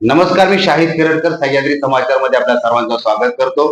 नमस्कार, मी शाहिद किरडकर, सह्याद्री समाचार मध्ये आपल्या सर्वांचं स्वागत करतो.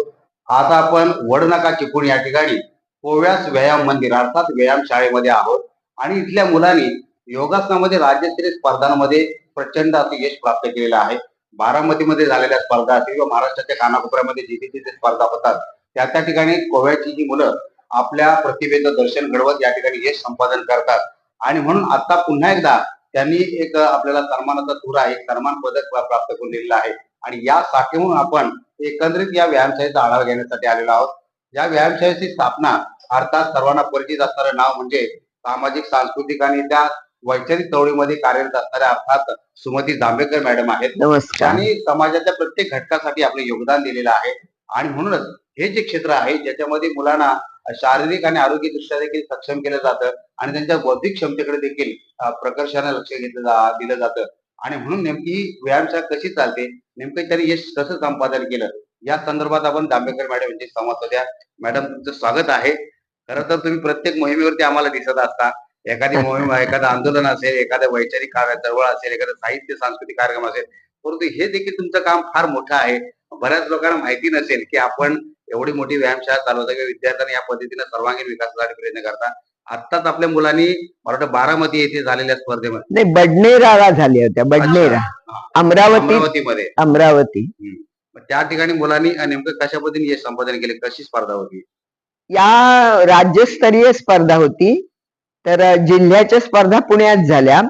आता आपण वडनाका चिपळूण या ठिकाणी पोव्यास व्यायाम मंदिर अर्थात व्यायाम शाळेमध्ये आहोत आणि इथल्या मुलांनी योगासनामध्ये राज्यस्तरीय स्पर्धांमध्ये प्रचंड असं यश प्राप्त केलेलं आहे. बारामतीमध्ये झालेल्या स्पर्धा असतील किंवा महाराष्ट्राच्या कानाकोपऱ्यामध्ये जिथे जिथे स्पर्धा होतात त्या त्या ठिकाणी कोव्याची ही मुलं आपल्या प्रतिभेचं दर्शन घडवत या ठिकाणी यश संपादन करतात आणि म्हणून आता पुन्हा एकदा त्यांनी एक आपल्याला सन्मानाचा तुरा एक सन्मान पदक प्राप्त करून दिलेलं आहे आणि या साठीहून आपण एकंदरीत या व्यायामशाळेचा आढावा घेण्यासाठी आलेलो आहोत. या व्यायामशाळेची स्थापना अर्थात सर्वांना परिचित असणारं नाव म्हणजे सामाजिक सांस्कृतिक आणि त्या वैचारिक चळवळीमध्ये कार्यरत असणाऱ्या अर्थात सुमती जांभेकर मॅडम आहेत. नमस्कार. त्यांनी समाजाच्या प्रत्येक घटकासाठी आपले योगदान दिलेलं आहे आणि म्हणूनच हे जे क्षेत्र आहे ज्याच्यामध्ये मुलांना शारीरिक आणि आरोग्य दृष्ट्या देखील सक्षम केलं जातं आणि त्यांच्या बौद्धिक क्षमतेकडे देखील प्रकर्षाने लक्ष दिलं जातं आणि म्हणून नेमकी व्यायामशाळा कशी चालते, नेमकं त्यांनी यश कसं संपादन केलं या संदर्भात आपण जांभेकर मॅडम यांची संवाद साधूया. मॅडम, तुमचं स्वागत आहे. खरं तर तुम्ही प्रत्येक मोहिमेवरती आम्हाला दिसत असता. एखादी मोहीम, एखादं आंदोलन असेल, एखादं वैचारिक चळवळ असेल, एखादं साहित्य सांस्कृतिक कार्यक्रम असेल, परंतु हे देखील तुमचं काम फार मोठं आहे. बऱ्याच लोकांना माहिती नसेल की आपण एवढी मोठी व्यायामशाळा चालवता किंवा विद्यार्थ्यांना या पद्धतीने सर्वांगीण विकासासाठी प्रयत्न करता. आत्ताच आपल्या मुलांनी मला वाटतं बारामती येथे झालेल्या स्पर्धेमध्ये नाही, बडनेराला झाल्या होत्या. बडनेरा, अमरावतीमध्ये अमरावती. त्या ठिकाणी मुलांनी नेमकं कशा पद्धतीने यश संपादन केले, कशी स्पर्धा होती? या राज्यस्तरीय स्पर्धा होती. तर जिल्ह्याच्या स्पर्धा पुण्यात झाल्या,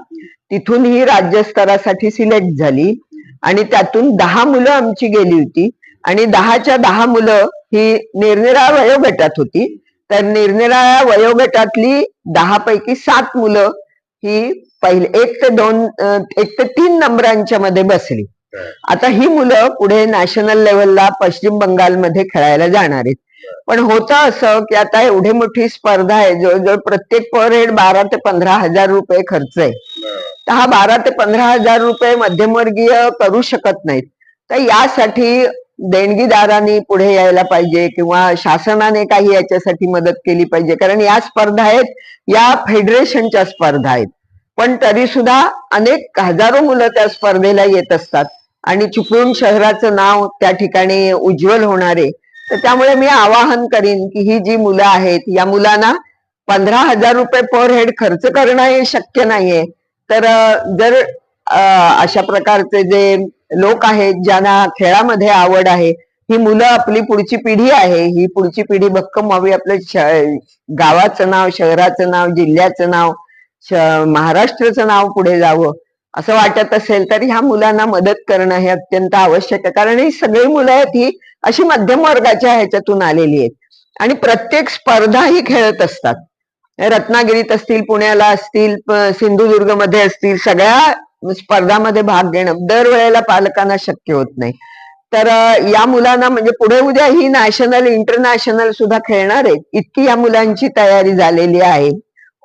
तिथून ही राज्यस्तरासाठी सिलेक्ट झाली आणि त्यातून 10 मुलं आमची गेली होती आणि 10च्या 10 मुलं ही निरनिराळ्या वयोगटात होती. तर निरनिराळ्या वयोगटातली 10 पैकी 7 मुलं ही पहिले 1 ते 3 नंबरांच्या मध्ये बसली. आता ही मुलं पुढे नॅशनल लेवलला पश्चिम बंगालमध्ये खेळायला जाणार आहेत. पण होतं असं की आता एवढी मोठी स्पर्धा आहे, जवळजवळ प्रत्येक पर हेड 12 ते 15 हजार रुपये खर्च आहे. तर हा 12 ते 15 हजार रुपये मध्यमवर्गीय करू शकत नाहीत. तर यासाठी देणगीदारांनी पुढे यायला पाहिजे किंवा शासनाने काही याच्यासाठी मदत केली पाहिजे, कारण या स्पर्धा आहेत, या फेडरेशनच्या स्पर्धा आहेत. पण तरी सुद्धा अनेक हजारो मुलं त्या स्पर्धेला येत असतात आणि चिपळूण शहराचं नाव त्या ठिकाणी उज्ज्वल होणार आहे. तर त्यामुळे मी आवाहन करीन की ही जी मुलं आहेत, या मुलांना 15 हजार रुपये पर हेड खर्च करणं हे शक्य नाहीये. तर जर अशा प्रकारचे जे लोक आहेत ज्यांना खेळामध्ये आवड आहे, ही मुलं आपली पुढची पिढी आहे, ही पुढची पिढी भक्कम व्हावी, आपलं गावाचं नाव, शहराचं नाव, जिल्ह्याचं नाव, महाराष्ट्राचं नाव पुढे जावं असं वाटत असेल तर ह्या मुलांना मदत करणं हे अत्यंत आवश्यक आहे. कारण ही सगळी मुलं आहेत ही अशी मध्यम वर्गाच्या ह्याच्यातून आलेली आहेत आणि प्रत्येक स्पर्धा ही खेळत असतात. रत्नागिरीत असतील, पुण्याला असतील, सिंधुदुर्ग मध्ये असतील, सगळ्या स्पर्धामध्ये भाग घेणं दरवेळेला पालकांना शक्य होत नाही. तर या मुलांना म्हणजे पुढे उद्या ही नॅशनल, इंटरनॅशनल सुद्धा खेळणार आहेत, इतकी या मुलांची तयारी झालेली आहे,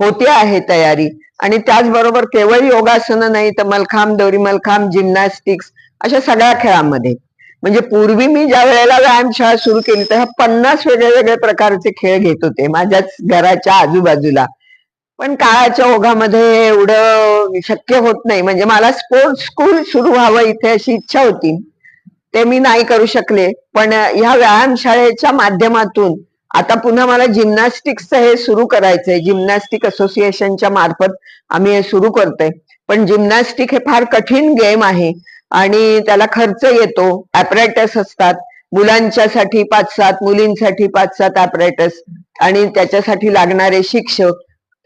होते आहे तयारी. आणि त्याचबरोबर केवळ योगासनं नाही तर मलखांब, दोरी मलखांब, जिम्नॅस्टिक्स अशा सगळ्या खेळामध्ये, म्हणजे पूर्वी मी ज्या वेळेला व्यायामशाळा सुरू केली तेव्हा 50 वेगळे वेगळे प्रकारचे खेळ घेत होते माझ्याच घराच्या आजूबाजूला. पण काळाच्या ओघामध्ये एवढं शक्य होत नाही. म्हणजे मला स्पोर्ट्स स्कूल सुरू व्हावं इथे अशी इच्छा होती, ते मी नाही करू शकले. पण ह्या व्यायामशाळेच्या माध्यमातून आता पुन्हा मला जिम्नॅस्टिक्सचं हे सुरू करायचंय. जिम्नॅस्टिक असोसिएशनच्या मार्फत आम्ही हे सुरू करतोय. पण जिम्नॅस्टिक हे फार कठीण गेम आहे आणि त्याला खर्च येतो. ऍपरेटस असतात, मुलांच्यासाठी 5-7, मुलींसाठी 5-7 ऍपरेटस आणि त्याच्यासाठी लागणारे शिक्षक.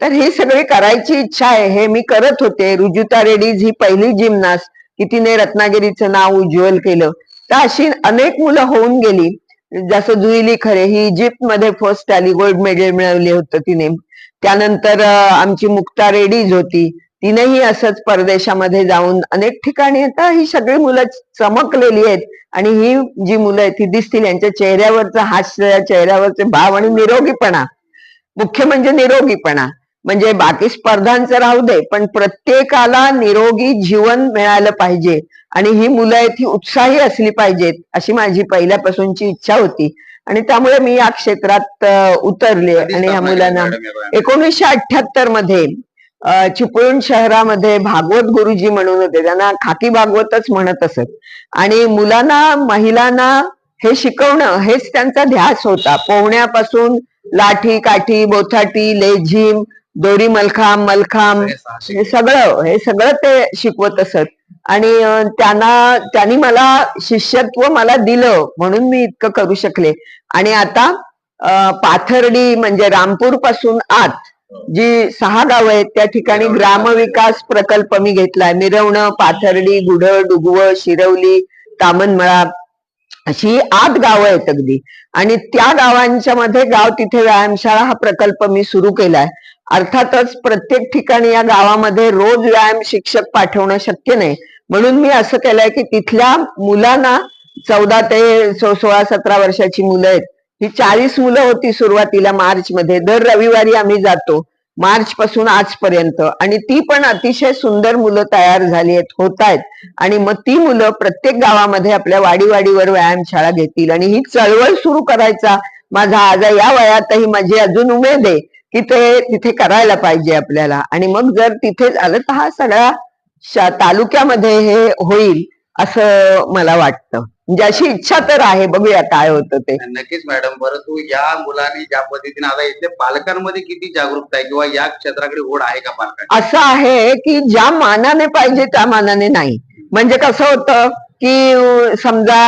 तर हे सगळे करायची इच्छा आहे, हे मी करत होते. रुजुता रेड्डीज ही पहिली जिम्नास्ट की तिने रत्नागिरीचं नाव उज्ज्वल केलं. तर अशी अनेक मुलं होऊन गेली. जसं जुईली खरे ही इजिप्त मध्ये फर्स्ट आली, गोल्ड मेडल मिळवले होतं तिने. त्यानंतर आमची मुक्ता रेड्डीज होती, तिनेही असंच परदेशामध्ये जाऊन अनेक ठिकाणी. आता ही सगळी मुलं चमकलेली आहेत आणि ही जी मुलं आहेत ती दिसतील, यांच्या चेहऱ्यावरचं हास्य, चेहऱ्यावरचे भाव आणि निरोगीपणा, मुख्य म्हणजे निरोगीपणा. म्हणजे बाकी स्पर्धांचं राहू दे, पण प्रत्येकाला निरोगी जीवन मिळालं पाहिजे आणि ही मुलं आहेत ही उत्साही असली पाहिजेत, अशी माझी पहिल्यापासूनची इच्छा होती. आणि त्यामुळे मी या क्षेत्रात उतरले आणि ह्या मुलांना 1978 मध्ये चिपळूण शहरामध्ये भागवत गुरुजी म्हणून होते, त्यांना खाकी भागवतच म्हणत असत. आणि मुलांना महिलांना हे शिकवणं हेच त्यांचा ध्यास होता. पोहण्यापासून लाठी काठी बोथाटी लेझिम दोरी मलखांब मलखांब हे सगळं ते शिकवत असत. आणि त्यांनी मला शिष्यत्व मला दिलं म्हणून मी इतकं करू शकले. आणि आता पाथर्डी म्हणजे रामपूर पासून आत जी 6 गावं आहेत त्या ठिकाणी ग्रामविकास प्रकल्प मी घेतलाय. मिरवणं, पाथर्डी, गुढळ, डुगवं, शिरवली, तामनमळा अशी 8 गावं आहेत अगदी. आणि त्या गावांच्या मध्ये गाव तिथे व्यायामशाळा हा प्रकल्प मी सुरू केलाय. अर्थातच प्रत्येक ठिकाणी या गावामध्ये रोज व्यायाम शिक्षक पाठवणं शक्य नाही, म्हणून मी असं केलंय की तिथल्या मुलांना 14 ते 16-17 वर्षाची मुलं आहेत, ही 40 मुलं होती सुरुवातीला मार्च मध्ये. दर रविवारी आम्ही जातो मार्च पासून आजपर्यंत, आणि ती पण अतिशय सुंदर मुलं तयार झाली आहेत, होत आहेत. आणि मग ती मुलं प्रत्येक गावामध्ये आपल्या वाडीवाडीवर व्यायामशाळा घेतील. आणि ही चळवळ सुरू करायचा माझा आज या वयातही माझी अजून उमेद आहे की ते तिथे करायला पाहिजे आपल्याला. आणि मग जर तिथे झालं तर हा सगळ्या तालुक्यामध्ये हे होईल असं मला वाटतं. म्हणजे अशी इच्छा तर आहे, बघूया काय होतं ते. नक्कीच मॅडम. परंतु या मुलांनी ज्या पद्धतीने आता इथे पालकांमध्ये किती जागरूकता आहे किंवा या क्षेत्राकडे ओढ आहे का पालकांची? असं आहे की ज्या मानाने पाहिजे त्या मानाने नाही. म्हणजे कसं होतं की समजा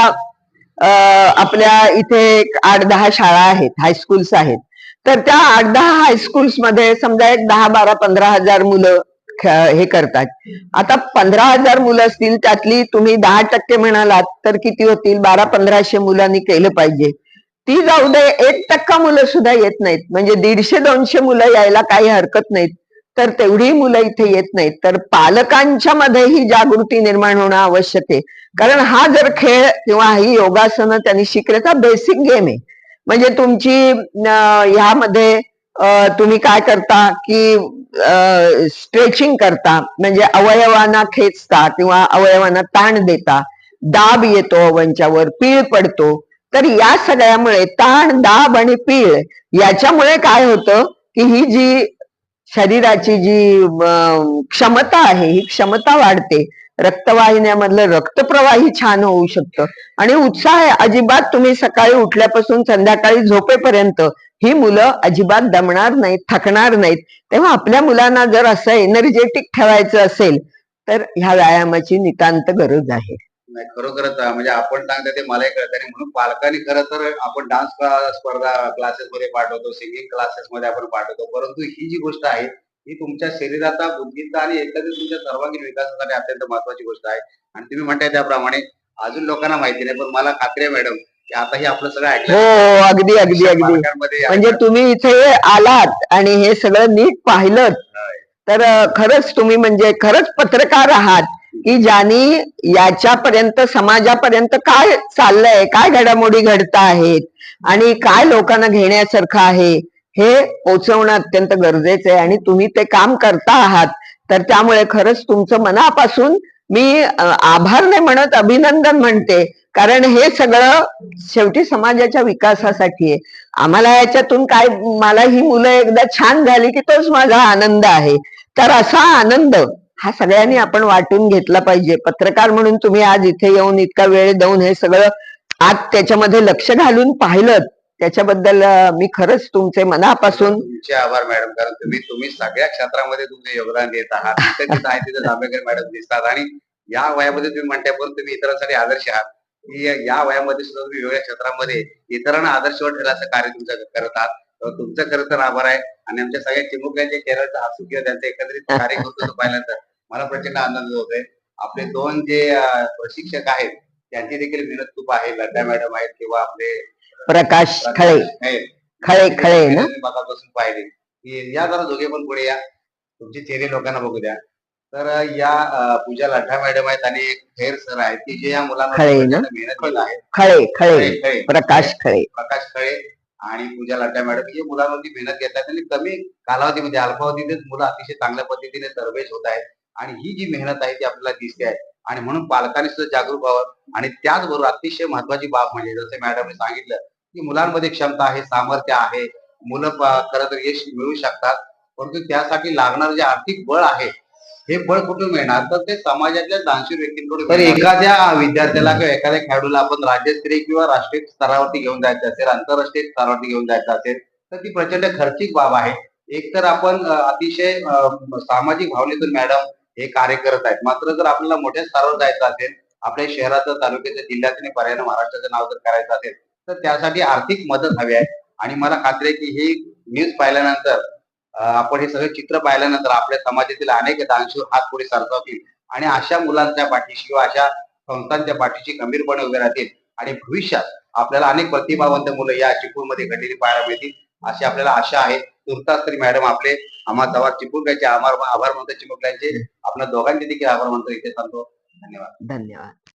आपल्या इथे 8-10 शाळा आहेत, हायस्कूल्स आहेत, तर त्या 8-10 हायस्कूल्स मध्ये समजा एक 10-12-15 हजार मुलं हे करतात. आता 15,000 मुलं असतील, त्यातली तुम्ही 10% म्हणालात तर किती होतील? 1200-1500 मुलांनी केलं पाहिजे. ती जाऊ दे, 1% मुलं सुद्धा येत नाहीत, म्हणजे 150-200 मुलं यायला काही हरकत नाहीत, तर तेवढी मुलं इथे येत नाहीत. तर पालकांच्या मध्ये ही जागृती निर्माण होणं आवश्यक आहे. कारण हा जर खेळ किंवा ही योगासनं त्यांनी शिकले तर बेसिक गेम आहे. म्हणजे तुमची ह्यामध्ये तुम्ही काय करता की स्ट्रेचिंग करता, म्हणजे अवयवांना खेचता किंवा अवयवांना ताण देता, दाब येतो अवयवांच्यावर, पीळ पडतो. तर या सगळ्यामुळे ताण दाब आणि पीळ याच्यामुळे काय होतं की ही जी शरीराची जी क्षमता आहे ही क्षमता वाढते. रक्तवाहिन्यामधलं रक्तप्रवाही छान होऊ शकतं. आणि उत्साह आहे अजिबात, तुम्ही सकाळी उठल्यापासून संध्याकाळी झोपेपर्यंत ही मुलं अजिबात दमणार नाहीत, थकणार नाहीत. तेव्हा आपल्या मुलांना जर असं एनर्जेटिक ठेवायचं असेल तर ह्या व्यायामाची नितांत गरज आहे. नाही, खरोखरच म्हणजे आपण सांगता ते मलाही कळतं. आणि म्हणून पालकांनी खरं तर आपण डान्स स्पर्धा क्लासेस मध्ये पाठवतो, सिंगिंग क्लासेस मध्ये आपण पाठवतो, परंतु ही जी गोष्ट आहे ही तुमच्या शरीराचा, बुद्धीचा आणि एकंदरीत तुमच्या सर्वांगीण विकासासाठी अत्यंत महत्वाची गोष्ट आहे. आणि तुम्ही म्हणताय त्याप्रमाणे अजून लोकांना माहिती नाही, पण मला खात्री आहे मॅडम की आता ही आपलं सगळं हो ऐकलं हो, अगदी अगदी अगदी. पालकांमध्ये म्हणजे तुम्ही इथे आलात आणि हे सगळं नीट पाहिलं तर खरंच तुम्ही म्हणजे खरंच पत्रकार आहात की ज्यांनी याच्यापर्यंत समाजापर्यंत काय चाललंय, काय घडामोडी घडत आहेत आणि काय लोकांना घेण्यासारखं आहे हे पोचवणं अत्यंत गरजेचं आहे. आणि तुम्ही ते काम करता आहात, तर त्यामुळे खरंच तुमचं मनापासून मी आभार नाही म्हणत, अभिनंदन म्हणते. कारण हे सगळं शेवटी समाजाच्या विकासासाठी आहे. आम्हाला याच्यातून काय, मला ही मुलं एकदा छान झाली की तोच माझा आनंद आहे. तर असा आनंद हा सगळ्यांनी आपण वाटून घेतला पाहिजे. पत्रकार म्हणून तुम्ही आज इथे येऊन इतका वेळ देऊन हे सगळं आज त्याच्यामध्ये लक्ष घालून पाहिलं, त्याच्याबद्दल मी खरंच तुमचे मनापासून तुमचे आभार मॅडम. कारण तुम्ही सगळ्या क्षेत्रामध्ये तुमचे योगदान देत आहात. तिथे तिथे आहे तिथे जांभेकर मॅडम दिसतात. आणि या वयामध्ये तुम्ही म्हणताय, पण तुम्ही इतरांसाठी आदर्श आहात की या वयामध्ये सुद्धा तुम्ही वेगळ्या क्षेत्रामध्ये इतरांना आदर्शवर ठेवण्याचं कार्य तुमचं करत आहात. तुमचं खरं तर आभार आहे. आणि आमच्या सगळ्या चिमुकल्यांच्या चेहऱ्याचा हसू किंवा त्यांचं एकंदरीत कार्य करतो पाहिल्यानंतर मला प्रचंड आनंद होतोय. आपले 2 जे प्रशिक्षक आहेत त्यांची देखील मेहनत खूप आहे. लड्डा मॅडम आहेत किंवा आपले प्रकाश खळे खळे खळे ना, मगापासून पाहिले की या जरा दोघे पण पुढे या, तुमचे चेहरे लोकांना बघू द्या. तर या पूजा लड्डा मॅडम आहेत आणि एक खैर सर आहेत की जे या मुलांना खळे ना, मेहनत घेत आहेत. खळे खळे प्रकाश खळे आणि पूजा लड्डा मॅडम हे मुलांवरती मेहनत घेत आहेत आणि कमी कालावधीमध्ये अल्पावधीतच मुलं अतिशय चांगल्या पद्धतीने तरबेज होत आहेत. आणि ही जी मेहनत आहे ती आपल्याला दिसते आहे. आणि म्हणून पालकांनी सुद्धा जागरूक व्हावं. आणि त्याचबरोबर अतिशय महत्वाची बाब म्हणजे जसं मॅडमने सांगितलं की मुलांमध्ये क्षमता आहे, सामर्थ्य आहे, मुलं खरं तर यश मिळवू शकतात. परंतु त्यासाठी लागणारं जे आर्थिक बळ आहे हे बळ कुठून मिळणार, तर ते समाजातल्या दानशूर व्यक्तींकडून. तर एखाद्या विद्यार्थ्याला किंवा एखाद्या खेळाडूला आपण राज्यस्तरीय किंवा राष्ट्रीय स्तरावरती घेऊन जायचं असेल, आंतरराष्ट्रीय स्तरावरती घेऊन जायचं असेल, तर ती प्रचंड खर्चिक बाब आहे. एकतर आपण अतिशय सामाजिक भावनेतून मॅडम हे कार्य करत आहेत. मात्र जर आपल्याला मोठ्या स्तरावर जायचं असेल, आपल्या शहराचं, तालुक्याचं, जिल्ह्याचं आणि पर्यायानं महाराष्ट्राचं नाव जर करायचं असेल, तर त्यासाठी आर्थिक मदत हवी आहे. आणि मला खात्री आहे की ही न्यूज पाहिल्यानंतर, आपण हे सगळे चित्र पाहिल्यानंतर आपल्या समाजातील अनेक दानशूर हात पुढे सरसावतील आणि अशा मुलांच्या पाठीशी किंवा अशा संस्थांच्या पाठीशी गंभीरपणे उभे राहतील आणि भविष्यात आपल्याला अनेक प्रतिभावंत मुलं या चिपळूणमध्ये घडलेली पाहायला मिळतील, अशी आपल्याला आशा आहे. तुर्तास तरी मॅडम आपले आम्हा चिपळूणचे आभार आभार मानतो, चिमुकल्यांचे आपल्या दोघांचे देखील आभार मानतो, इथे सांगतो. धन्यवाद. धन्यवाद.